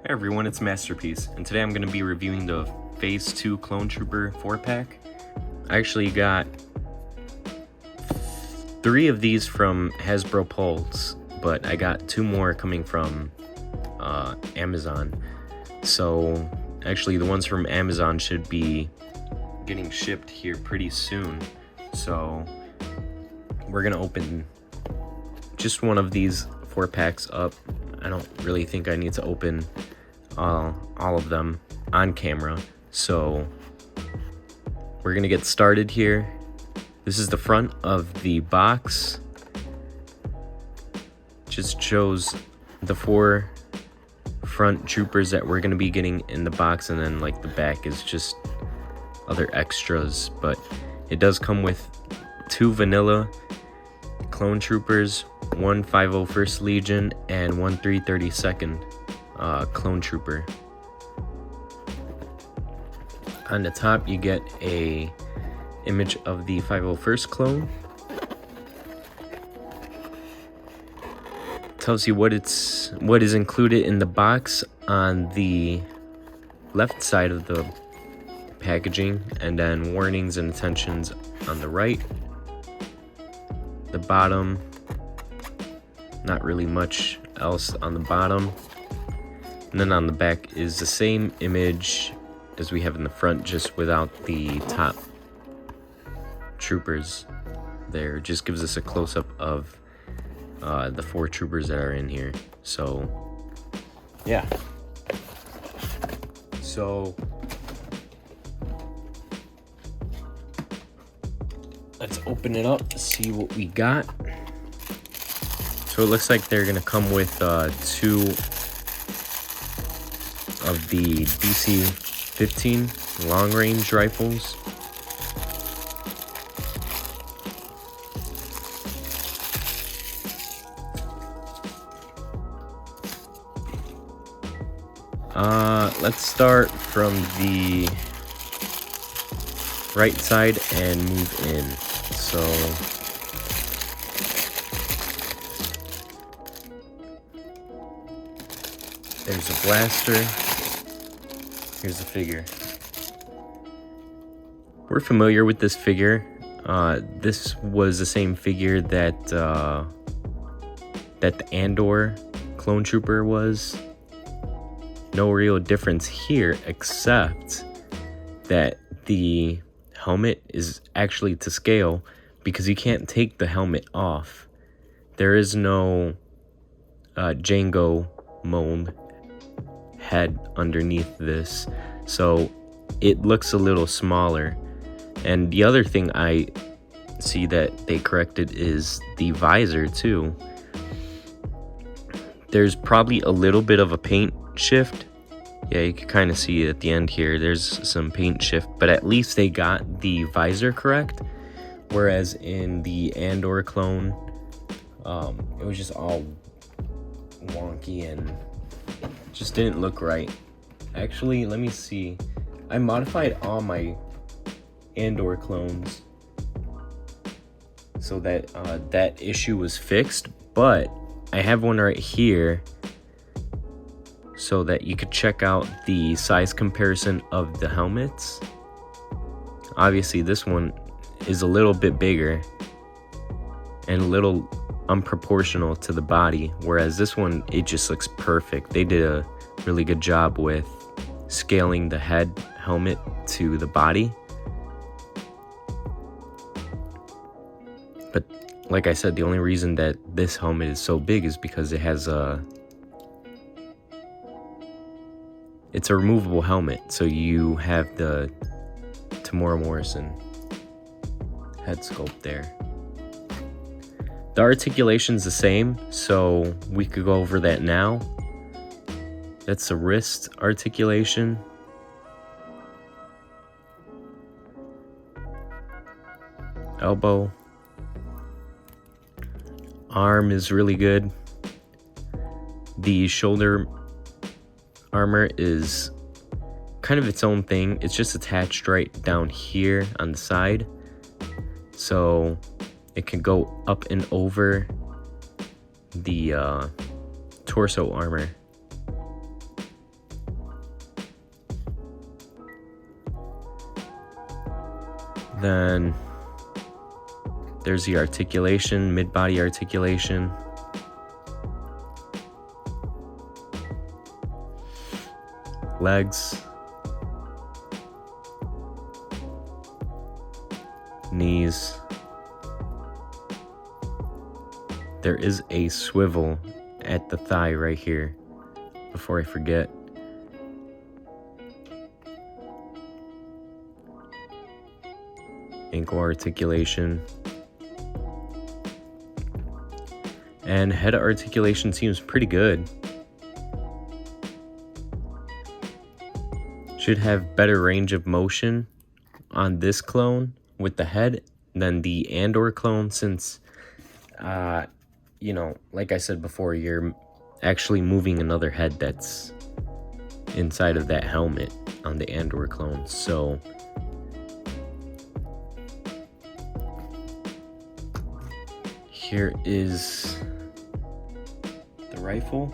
Hey everyone, it's Masterpiece, and today I'm going to be reviewing the Phase 2 Clone Trooper 4-pack. I actually got 3 of these from Hasbro Pulse, but I got 2 more coming from Amazon. So actually the ones from Amazon should be getting shipped here pretty soon. So we're going to open just one of these 4-packs up. I don't really think I need to open all of them on camera, so we're gonna get started here. This is the front of the box. Just shows the 4 front troopers that we're gonna be getting in the box, and then like the back is just other extras, but it does come with 2 vanilla clone troopers, 1 501st Legion and 1 332nd clone trooper. On the top you get a image of the 501st clone. Tells you what is included in the box on the left side of the packaging, and then warnings and attentions on the right. The bottom, not really much else on the bottom. And then on the back is the same image as we have in the front, just without the top troopers there. Just gives us a close-up of the 4 troopers that are in here. So yeah, so let's open it up to see what we got. So it looks like they're gonna come with 2 of the DC-15 long-range rifles. Let's start from the right side and move in. So there's a blaster. Here's the figure. We're familiar with this figure. This was the same figure that the Andor clone trooper was. No real difference here, except that the helmet is actually to scale, because you can't take the helmet off. There is no Django mold head underneath this, so it looks a little smaller. And the other thing I see that they corrected is the visor too. There's probably a little bit of a paint shift. Yeah, you can kind of see it at the end here. There's some paint shift, but at least they got the visor correct. Whereas in the Andor clone, it was just all wonky and just didn't look right. Actually, let me see. I modified all my Andor clones so that that issue was fixed, but I have one right here so that you could check out the size comparison of the helmets. Obviously this one is a little bit bigger and a little unproportional to the body, whereas this one, it just looks perfect. They did a really good job with scaling the head helmet to the body. But like I said, the only reason that this helmet is so big is because it has it's a removable helmet, so you have the Tamora Morrison head sculpt there. The articulation's the same, so we could go over that now. That's the wrist articulation. Elbow. Arm is really good. The shoulder armor is kind of its own thing. It's just attached right down here on the side, so it can go up and over the torso armor. Then there's the articulation, mid-body articulation. Legs. Knees. There is a swivel at the thigh right here, before I forget. Ankle articulation. And head articulation seems pretty good. Should have better range of motion on this clone with the head than the Andor clone, since you know, like I said before, you're actually moving another head that's inside of that helmet on the Andor clone. So here is the rifle.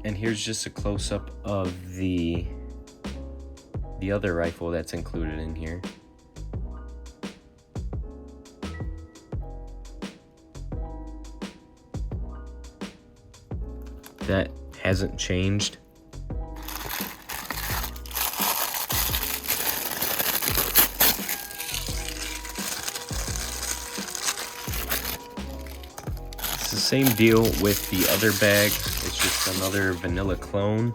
And here's just a close-up of the other rifle that's included in here. That hasn't changed. It's the same deal with the other bag. It's just another vanilla clone.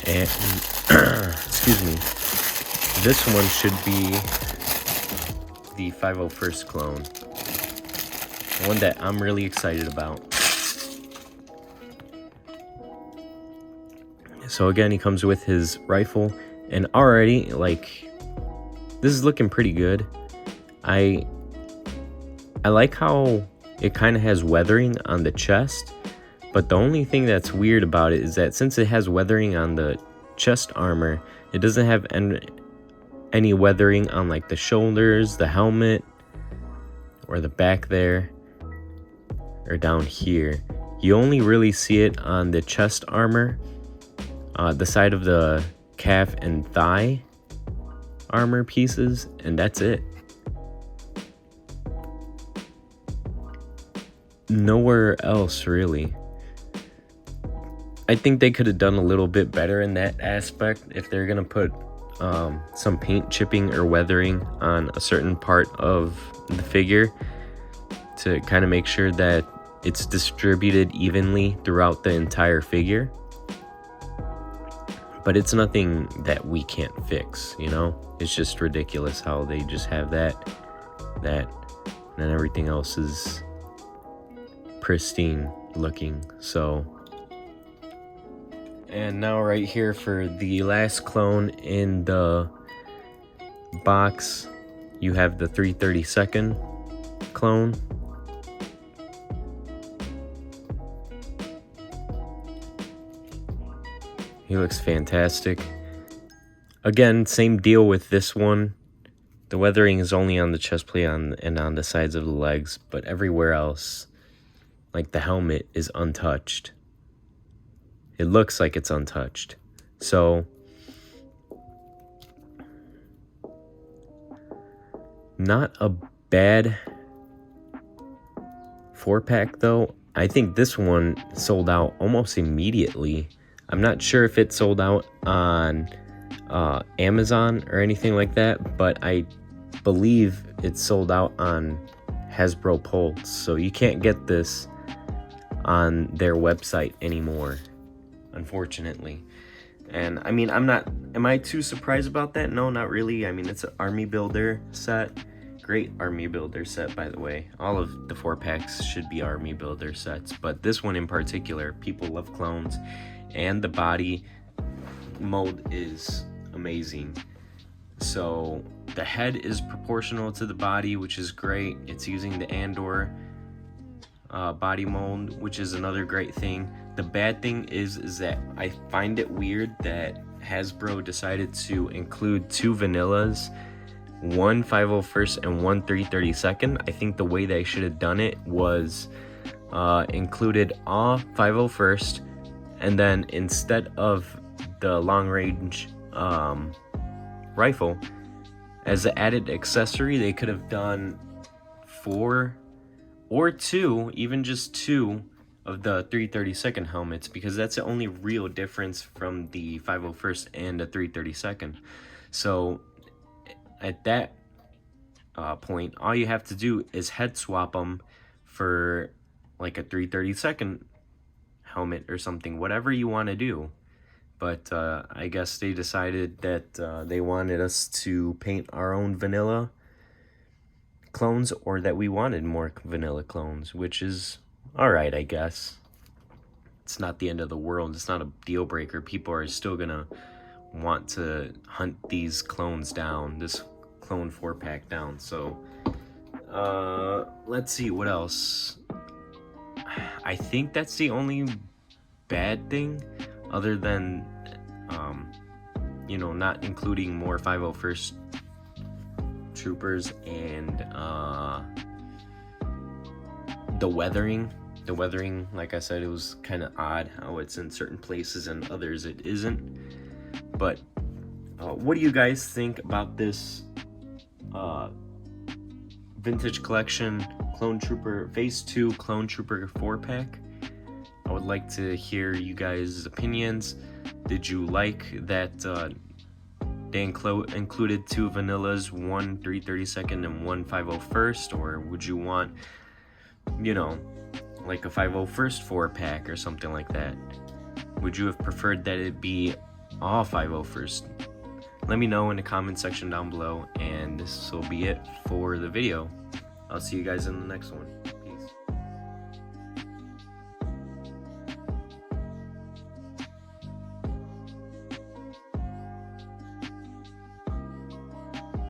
And excuse me, this one should be the 501st clone, one that I'm really excited about. So again, he comes with his rifle, and already, like, this is looking pretty good. I like how it kind of has weathering on the chest, but the only thing that's weird about it is that since it has weathering on the chest armor, it doesn't have any weathering on like the shoulders, the helmet, or the back there, or down here. You only really see it on the chest armor, the side of the calf and thigh armor pieces, and that's it. Nowhere else really. I think they could have done a little bit better in that aspect if they're gonna put some paint chipping or weathering on a certain part of the figure to kind of make sure that it's distributed evenly throughout the entire figure. But it's nothing that we can't fix, you know? It's just ridiculous how they just have that, and then everything else is pristine looking. So, and now right here for the last clone in the box, you have the 332nd clone. He looks fantastic. Again, same deal with this one. The weathering is only on the chest plate and on the sides of the legs, but everywhere else, like the helmet, is untouched. It looks like it's untouched. So, not a bad 4-pack though. I think this one sold out almost immediately. I'm not sure if it sold out on Amazon or anything like that, but I believe it sold out on Hasbro Pulse. So you can't get this on their website anymore, unfortunately. And I mean, am I too surprised about that? No, not really. I mean, it's an army builder set. Great army builder set, by the way. All of the 4-packs should be army builder sets, but this one in particular, people love clones, and the body mold is amazing. So the head is proportional to the body, which is great. It's using the Andor body mold, which is another great thing. The bad thing is that I find it weird that Hasbro decided to include 2 vanillas one 501st and one 332nd. I think the way they should have done it was included all 501st, and then instead of the long range rifle, as an added accessory, they could have done 4 or 2, even just 2 of the 332nd helmets, because that's the only real difference from the 501st and the 332nd. So at that point, all you have to do is head swap them for like a 332nd helmet or something, whatever you want to do. But I guess they decided that they wanted us to paint our own vanilla clones, or that we wanted more vanilla clones, which is alright, I guess. It's not the end of the world. It's not a deal breaker. People are still gonna want to hunt these clones down, this clone 4-pack down. So let's see what else. I think that's the only bad thing, other than you know, not including more 501st troopers, and the weathering, like I said, it was kind of odd how it's in certain places and others it isn't. But what do you guys think about this vintage collection Clone Trooper Phase 2 Clone Trooper 4-pack? I would like to hear you guys' opinions. Did you like that they included 2 vanillas, one 332nd and one 501st, or would you want, you know, like a 501st 4-pack or something like that? Would you have preferred that it be all 501st? Let me know in the comment section down below, and this will be it for the video. I'll see you guys in the next one.